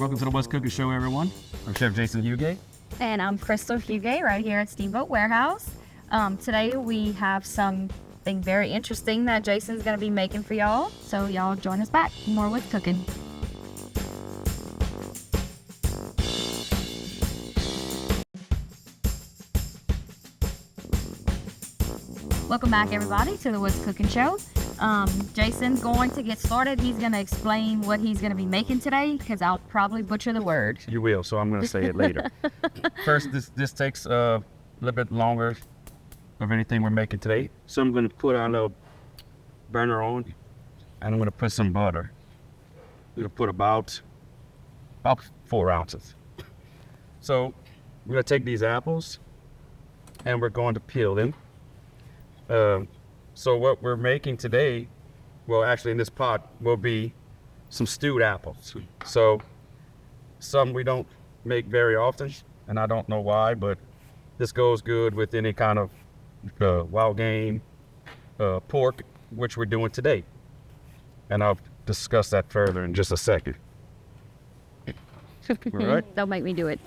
Welcome to the What's Cooking Show, everyone. I'm Chef Jason Huguet. And I'm Crystal Huguet right here at Steamboat Warehouse. Today we have something very interesting that Jason's going to be making for y'all. So y'all join us back for more What's Cooking. Welcome back, everybody, to the What's Cooking Show. Jason's going to get started. He's going to explain what he's going to be making today because I'll probably butcher the word. You will, so I'm going to say it later. First, this takes a little bit longer of anything we're making today. So I'm going to put our little burner on, and I'm going to put some butter. I'm going to put about 4 ounces. So we're going to take these apples, and we're going to peel them. So what we're making today, well, actually in this pot, will be some stewed apples. So some we don't make very often, and I don't know why, but this goes good with any kind of wild game, pork, which we're doing today. And I'll discuss that further in just a second. All right? Don't make me do it.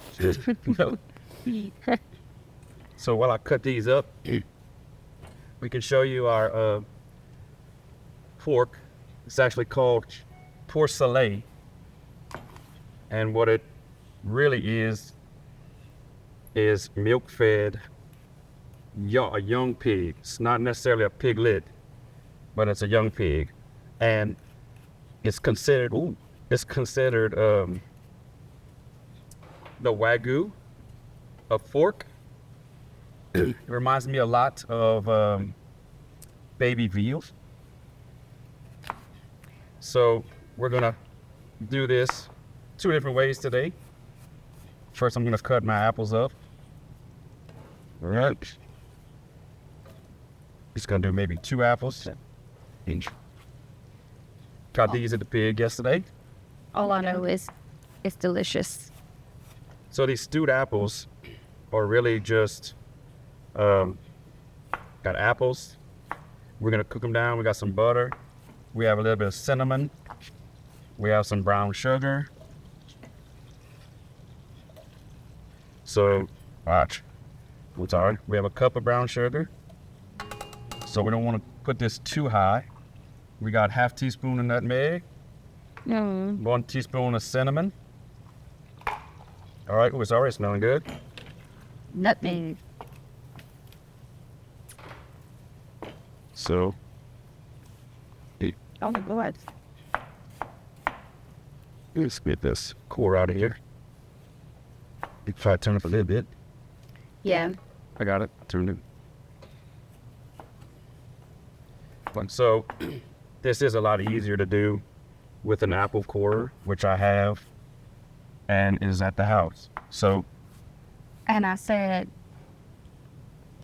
So while I cut these up, we can show you our pork. It's actually called PORCELET. And what it really is milk-fed a young pig. It's not necessarily a piglet, but it's a young pig. And it's considered the WAGYU of pork. It reminds me a lot of baby veal. So we're gonna do this 2 different ways today. First, I'm gonna cut my apples up. All right. Just gonna do maybe 2 apples each. Got these at the pig yesterday. All I know is it's delicious. So these stewed apples are really just got apples. We're gonna cook them down. We got some butter. We have a little bit of cinnamon. We have some brown sugar. So, watch. We have a cup of brown sugar. So we don't want to put this too high. We got 1/2 teaspoon of nutmeg. 1 teaspoon of cinnamon. All right, it's already smelling good. Nutmeg. So, Oh, go ahead. let's get this core out of here. If I turn up a little bit. Yeah. I got it. Turned it. So, this is a lot easier to do with an apple core, which I have, and is at the house. So. And I said.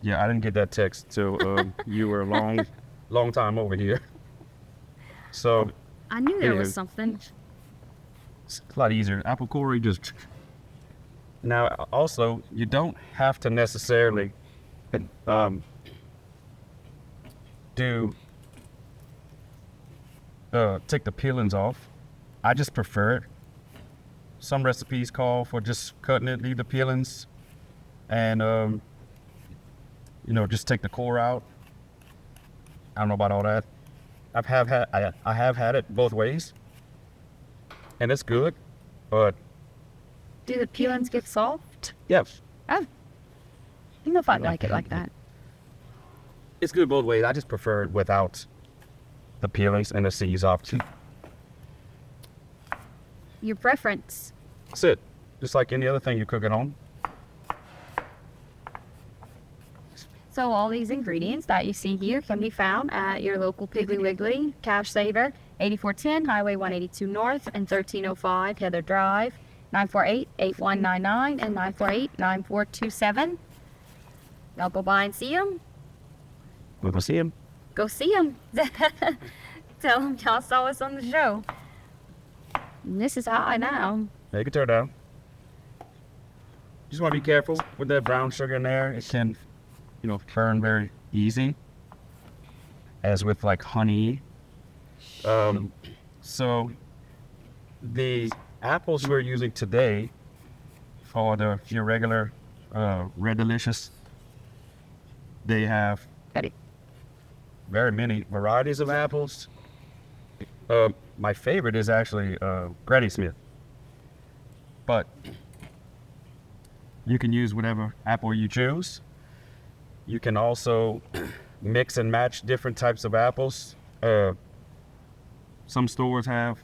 Yeah, I didn't get that text till you were a long time over here. So. I knew there was something. It's a lot easier. Apple core, you just. Now, also, you don't have to necessarily take the peelings off. I just prefer it. Some recipes call for just cutting it, leave the peelings, and just take the core out. I don't know about all that. I have had it both ways, and it's good, but. Do the peelings get soft? Yes. Oh. I don't know if I'd like it like that. It's good both ways. I just prefer it without the peelings and the seeds off too. Your preference. That's it. Just like any other thing you're cooking on. So all these ingredients that you see here can be found at your local Piggly Wiggly, Cash Saver, 8410 Highway 182 North and 1305 Heather Drive, 948-8199 and 948-9427. Y'all go by and see them. We'll go see him. Go see them. Tell them y'all saw us on the show. And this is high now. Make it turn down. Just want to be careful with that brown sugar in there. It can, burn very easy, as with like honey. So the apples we're using today are your regular Red Delicious. They have very many varieties of apples. My favorite is actually Granny Smith. But you can use whatever apple you choose. You can also mix and match different types of apples. Some stores have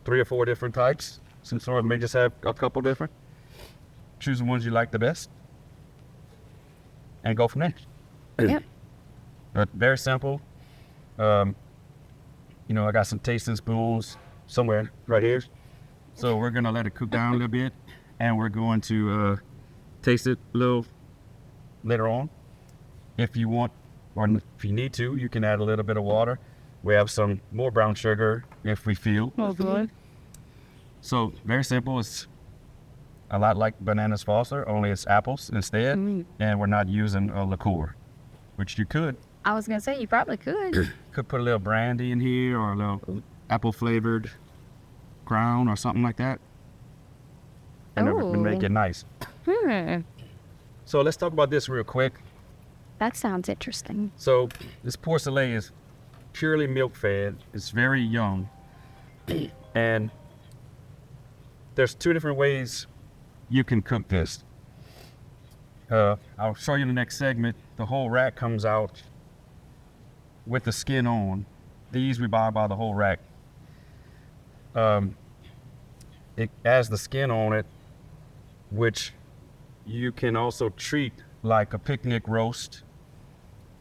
3 or 4 different types. Some stores may just have a couple different. Choose the ones you like the best and go from there. Yep. But very simple. I got some tasting spoons somewhere right here. So we're gonna let it cook down a little bit, and we're going to taste it a little later on. If you want, or if you need to, you can add a little bit of water. We have some more brown sugar if we feel. Oh, good. So very simple. It's a lot like Bananas Foster, only it's apples instead, and we're not using a liqueur, which you could. I was gonna say you probably could. Could put a little brandy in here or a little apple flavored Crown or something like that, and it would make it nice. So let's talk about this real quick. That sounds interesting. So this PORCELET is purely milk fed. It's very young, and there's 2 different ways you can cook this. I'll show you in the next segment. The whole rack comes out with the skin on. These we buy by the whole rack. It has the skin on it, which you can also treat like a picnic roast,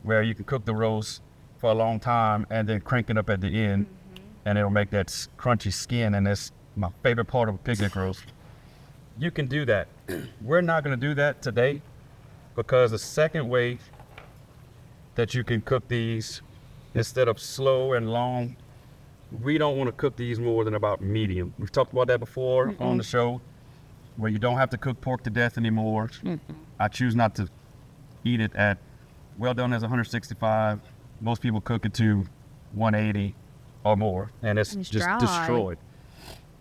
where you can cook the roast for a long time and then crank it up at the end, and it'll make that crunchy skin, and that's my favorite part of a picnic roast. You can do that. We're not going to do that today, because the second way that you can cook these, instead of slow and long, we don't want to cook these more than about medium. We've talked about that before on the show, where you don't have to cook pork to death anymore. I choose not to eat it at well done as 165. Most people cook it to 180 or more, and it's just dry. destroyed.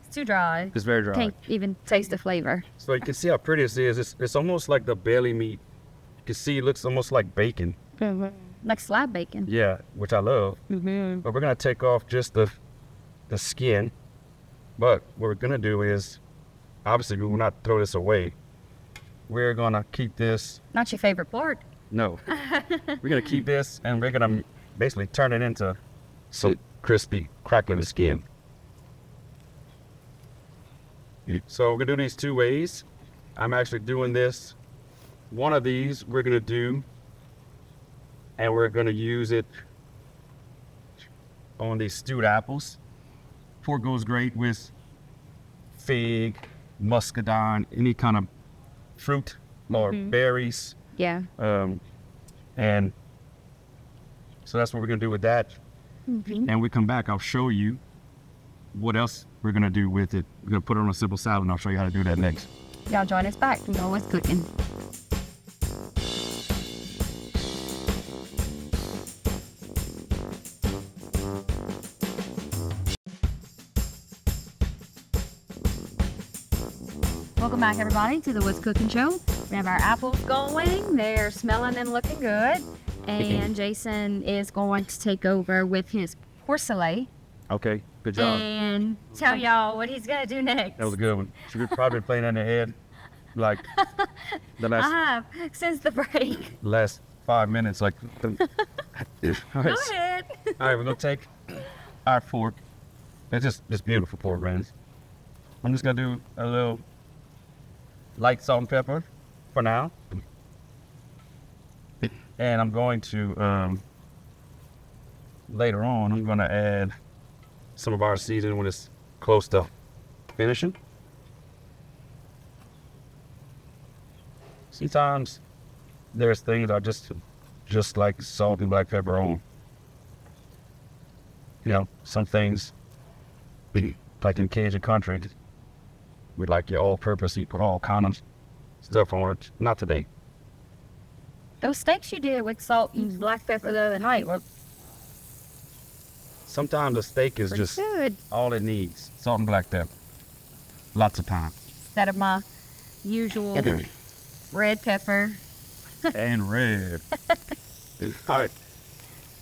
It's too dry. It's very dry. Can't even taste the flavor. So you can see how pretty this is. It's almost like the belly meat. You can see it looks almost like bacon. Like slab bacon. Yeah, which I love. But we're gonna take off just the skin. But what we're gonna do is, obviously we will not throw this away. We're gonna keep this. Not your favorite part. No. We're gonna keep this, and we're gonna basically turn it into some crispy, crackling skin. So we're gonna do these 2 ways. I'm actually doing this. One of these we're gonna do, and we're gonna use it on these stewed apples. Pork goes great with fig, muscadine, any kind of fruit or berries. Yeah. And so that's what we're gonna do with that. And we come back, I'll show you what else we're gonna do with it. We're gonna put it on a simple salad, and I'll show you how to do that next. Y'all join us back. We know what's cooking. Welcome back, everybody, to the What's Cooking Show. We have our apples going. They're smelling and looking good. And Jason is going to take over with his PORCELET Okay, good job. and tell y'all what he's going to do next. That was a good one. Should probably playing in the head like the I have, since the break. last 5 minutes. Like, all right, Go ahead. all right, we're gonna take our pork. It's just this beautiful pork rinds. I'm just gonna do a little light salt and pepper for now, and I'm going to later on I'm gonna add some of our seasoning when it's close to finishing. Sometimes there's things I just like salt and black pepper on. You know, some things, like in Cajun country, we like your all-purpose, you put all kind of stuff on it. Not today. Those steaks you did with salt and black pepper the other night were Sometimes a steak is Pretty just good. all it needs. Salt and black pepper. Lots of time. Instead of my usual red pepper. And red. All right.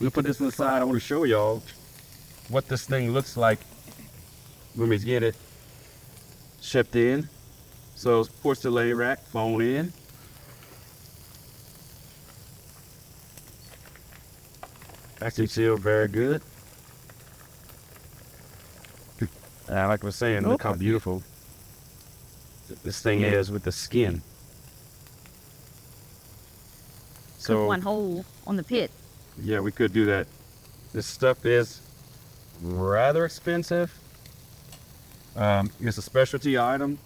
We'll put this on the side. I want to show y'all what this thing looks like when we get it shipped in. So it's porcelain rack, phone in. Actually sealed very good. Like I was saying, look how beautiful this thing is with the skin. Cook one hole on the pit. Yeah, we could do that. This stuff is rather expensive. It's a specialty item.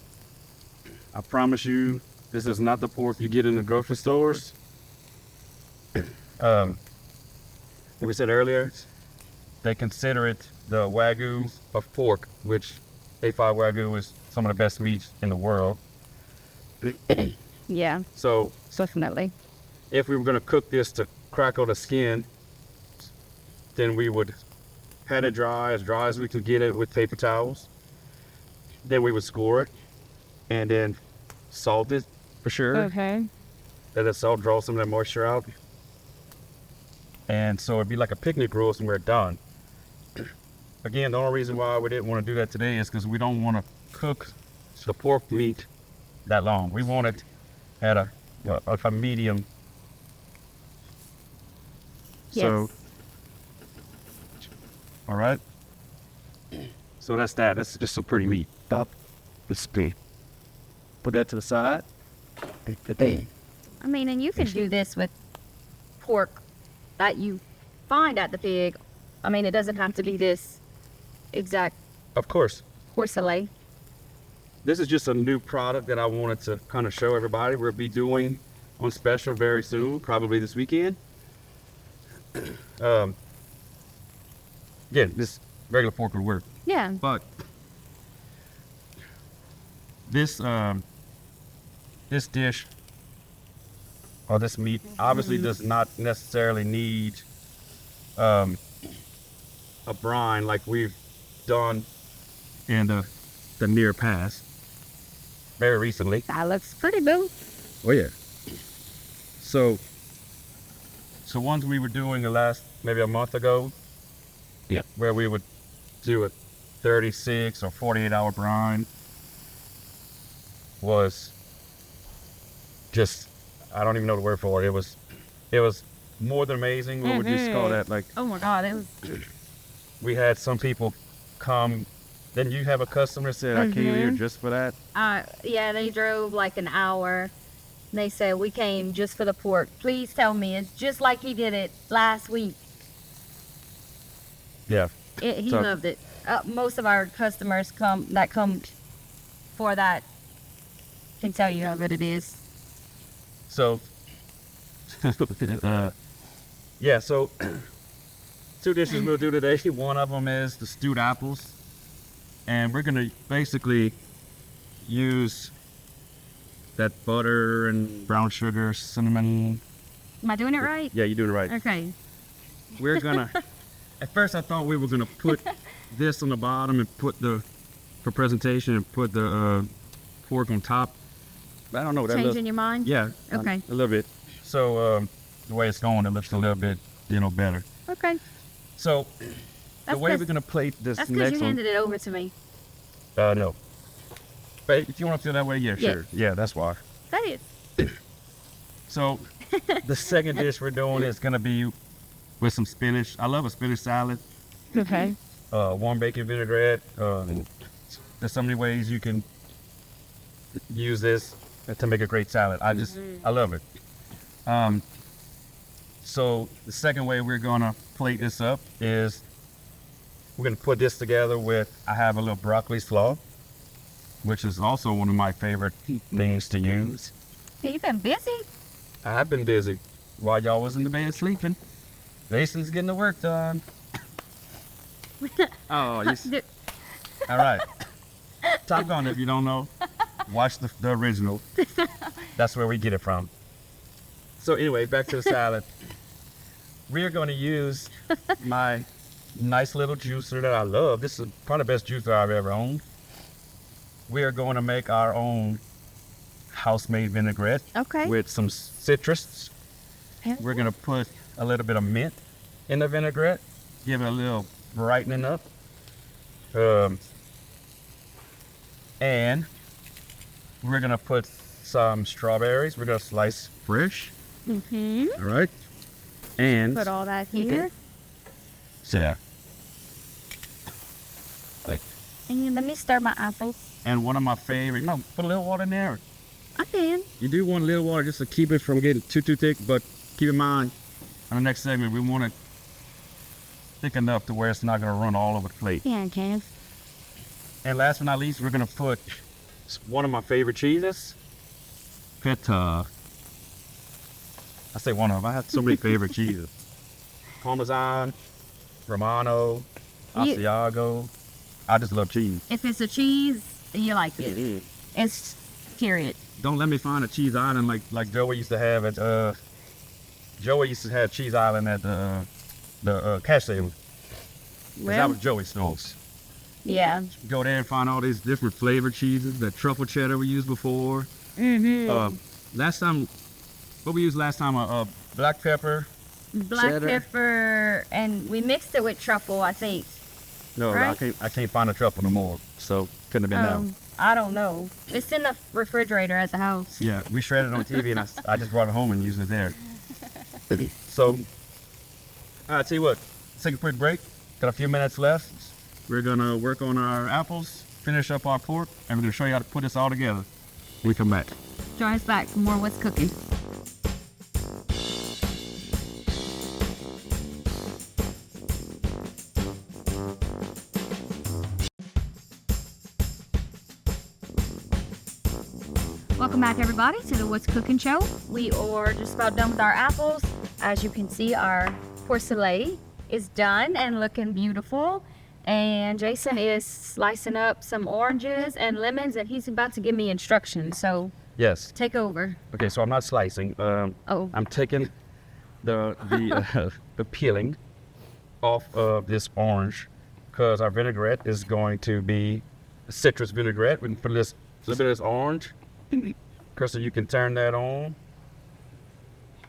I promise you, this is not the pork you get in the grocery stores. Like we said earlier, they consider it the Wagyu of pork, which A5 Wagyu is some of the best meats in the world. Yeah, So definitely. if we were going to cook this to crackle the skin, then we would pat it dry as we could get it with paper towels. Then we would score it and then salt it for sure. Okay. Let the salt draw some of that moisture out. And so it'd be like a picnic roast and we're done. Again, the only reason why we didn't want to do that today is because we don't want to cook the pork meat that long. We want it at a medium. Yes. So, all right. So that's that. That's just some pretty meat. Let's see. Put that to the side. I mean, and you can do this with pork that you find at the pig. I mean, it doesn't have to be this exact Of course. porcelain. This is just a new product that I wanted to kind of show everybody. We'll be doing on special very soon, probably this weekend. Again, this regular pork would work, Yeah. but this this dish or this meat obviously does not necessarily need a brine like we've done in the near past, very recently. That looks pretty, boo. Oh yeah. So ones we were doing the last maybe a month ago. Yeah. Where we would do a 36 or 48-hour brine was just, I don't even know the word for it. It was more than amazing. What would you call that? Like, Oh my God, it was. we had some people come. Then you have a customer said, I came here just for that. Yeah, they drove like an hour. They said, we came just for the pork. Please tell me it's just like he did it last week. Yeah. He So- loved it. Most of our customers come for that can tell you how good it is. So, yeah, so 2 dishes we'll do today. One of them is the stewed apples. And we're going to basically use that butter and brown sugar, cinnamon. Am I doing it right? Yeah, you're doing it right. Okay. We're going to, at first I thought we were going to put this on the bottom and for presentation and put the pork on top. I don't know. Changing your mind? Yeah. Okay. A little bit. So the way it's going, it looks a little bit, better. Okay. So the way 'cause- we're going to plate this That's because next you one. handed it over to me. No. But if you want to feel that way, yeah, Yeah. sure. Yeah, that's why. That is. So the second dish we're doing is going to be with some spinach. I love a spinach salad. Okay. Warm bacon vinaigrette. There's so many ways you can use this to make a great salad. I love it. So the second way we're going to plate this up is we're going to put this together with, I have a little broccoli slaw, which is also one of my favorite things to use. Hey, you've been busy. I've been busy while y'all was in the bed sleeping. Jason's getting the work done. Oh, you all right. Top Gun, if you don't know, watch the original. That's where we get it from. So anyway, back to the salad. We are going to use my nice little juicer that I love. This is probably the best juicer I've ever owned. We are going to make our own house-made vinaigrette Okay. with some citrus. We're going to put a little bit of mint in the vinaigrette, give it a little brightening up. And we're going to put some strawberries. We're going to slice fresh. Mm-hmm. All right. And Put all that here. yeah. And let me stir my apples. And one of my favorite, no, put a little water in there. I can. You do want a little water just to keep it from getting too thick, but keep in mind, on the next segment, we want it thick enough to where it's not going to run all over the plate. Yeah, I can. And last but not least, we're going to put one of my favorite cheeses, feta. I say one of them. I have so many favorite cheeses. Parmesan, Romano, Asiago. I just love cheese. If it's a cheese, you like it. It's period. Don't let me find a cheese island like Joey used to have at Joey used to have cheese island at the cash table. That was Joey's stores. Yeah. Go there and find all these different flavored cheeses. The truffle cheddar we used before. Mm-hmm. Last time, what we used last time? Black pepper. Black cheddar. pepper, and we mixed it with truffle, I think. No, Right? I can't find the truffle no more. So couldn't have been that. I don't know. It's in the refrigerator at the house. Yeah, we shredded it on TV, and I just brought it home and used it there. So, I tell you what, let's take a quick break. Got a few minutes left. We're gonna work on our apples, finish up our pork, and we're gonna show you how to put this all together when we come back. Join us back for more What's Cooking. Welcome back, everybody, to the What's Cooking Show. We are just about done with our apples. As you can see, our porcelet is done and looking beautiful. And Jason is slicing up some oranges and lemons, and he's about to give me instructions. So Yes. take over. Okay, so I'm not slicing. I'm taking the peeling off of this orange because our vinaigrette is going to be a citrus vinaigrette. We can put this a little bit of this orange. Crystal, you can turn that on.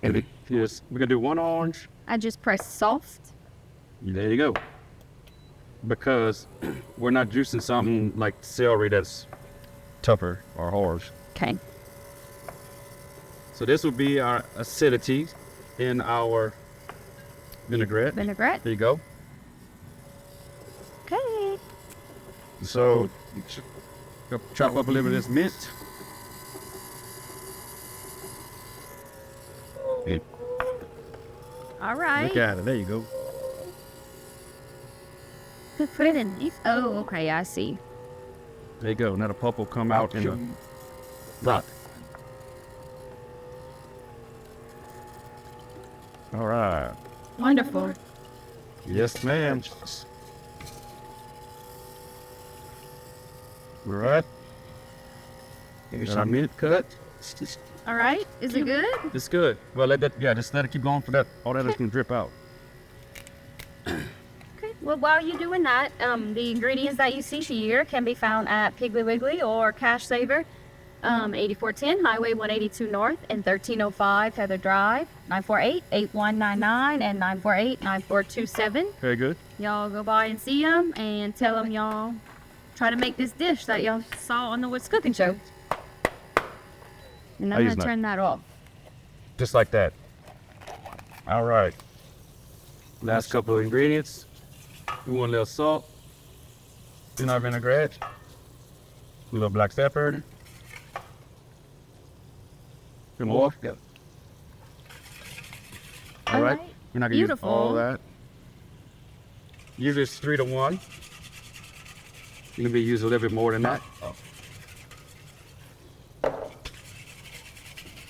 And yes, we're gonna do one orange. I just press soft. There you go. Because we're not juicing something like celery that's tougher or hard. Okay. So this will be our acidity in our vinaigrette. Vinaigrette. There you go. Okay. So chop up a little bit of this mint. All right. Look at it. There you go. Put it in these. Oh, okay. I see. There you go. Now the pulp will come out in the pot. All right. Wonderful. Yes, ma'am. All right. Got our mint cut. All right. Is it good? It's good. Well, just let it keep going for that. All that is gonna drip out. Okay. Well, while you're doing that, the ingredients that you see here can be found at Piggly Wiggly or Cash Saver, 8410 Highway 182 North and 1305 Heather Drive, 948-8199 and 948-9427. Very good. Y'all go by and see them and tell them y'all try to make this dish that y'all saw on the What's Cooking Show. And I'm use gonna turn that off. Just like that. All right. Last couple of ingredients. We want a little salt in our vinaigrette. A little black pepper. Some more. Yep. All right. We're not gonna use all that. Usually it's 3 to 1. You can use a little bit more than that.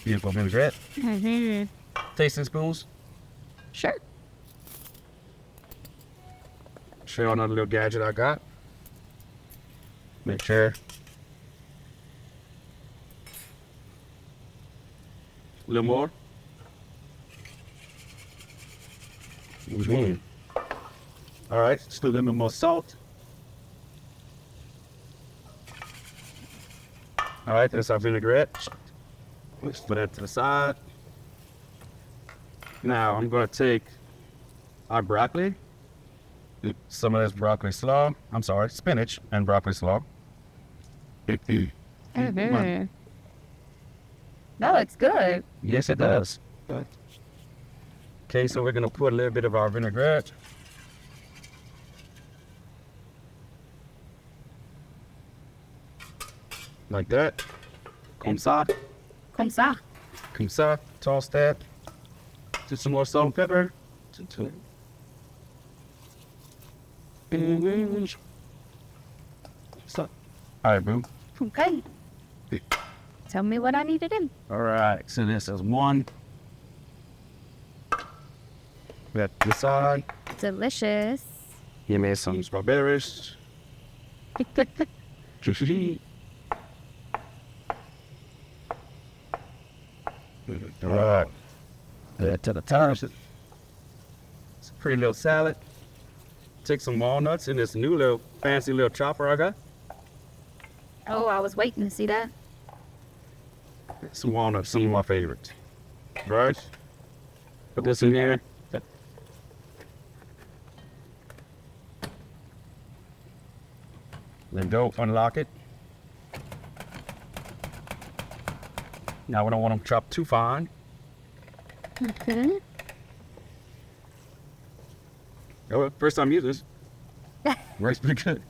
Beautiful vinaigrette. Mm-hmm. Tasting spoons. Sure. Show you another little gadget I got. Make sure. A little more. All right, just a little more salt. All right, there's our vinaigrette. Let's put that to the side. Now I'm gonna take our broccoli, some of this broccoli slaw. I'm sorry, spinach and broccoli slaw. That looks good. Yes, it does. Okay, so we're gonna put a little bit of our vinaigrette. Like that. Comme ça. Comme ça. Comme ça. Toss that. Just some more salt and pepper. All right, boo. Okay. Tell me what I need to do. All right, so this is one. That this side. Delicious. You made some strawberries. All right. That to the top. It's a pretty little salad. Take some walnuts in this new little fancy little chopper I got. Oh, I was waiting to see that. Some walnuts, some of my favorites. Right? Put this in here. Then go unlock it. Now we don't want them chopped too fine. Okay. Oh, first time using this. Works pretty good.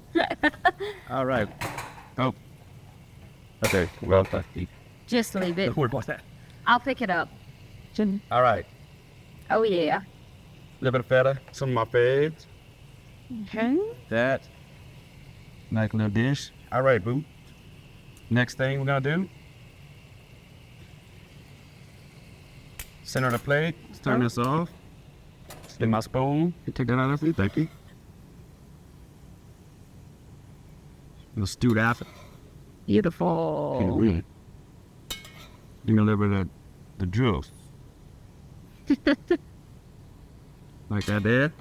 All right. Oh. Okay. Well, Just leave it. don't worry about that. I'll pick it up. All right. Oh, yeah. A little bit of feta. Some of my faves. Okay. That. Nice little dish. All right, boo. Next thing we're gonna do. Center the plate. Let's turn this off. Get my spoon. Take that out of it. Thank you. Little stewed apple. Beautiful. Give me a little bit of the juice. Like that there.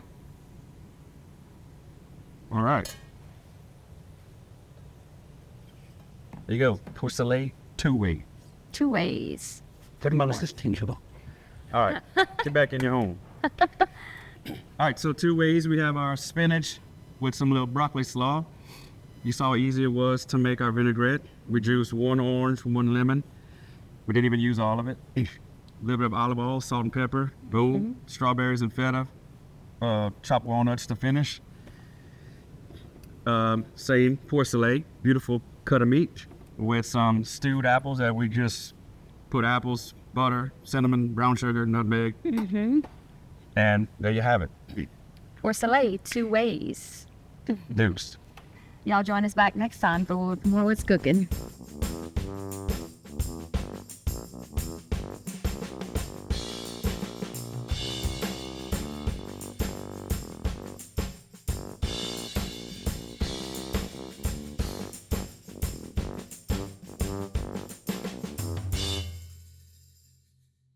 All right. There you go. Porcelet 2-way. 2 ways. All right. Get back in your home. All right. So 2 ways. We have our spinach with some little broccoli slaw. You saw how easy it was to make our vinaigrette. We juiced 1 orange, 1 lemon. We didn't even use all of it. A little bit of olive oil, salt and pepper, boom, strawberries and feta, chopped walnuts to finish. Same porcelet, beautiful cut of meat with some stewed apples that we just put apples, butter, cinnamon, brown sugar, nutmeg, and there you have it. Porcelet 2 ways. Deuced. Y'all join us back next time for more What's Cooking.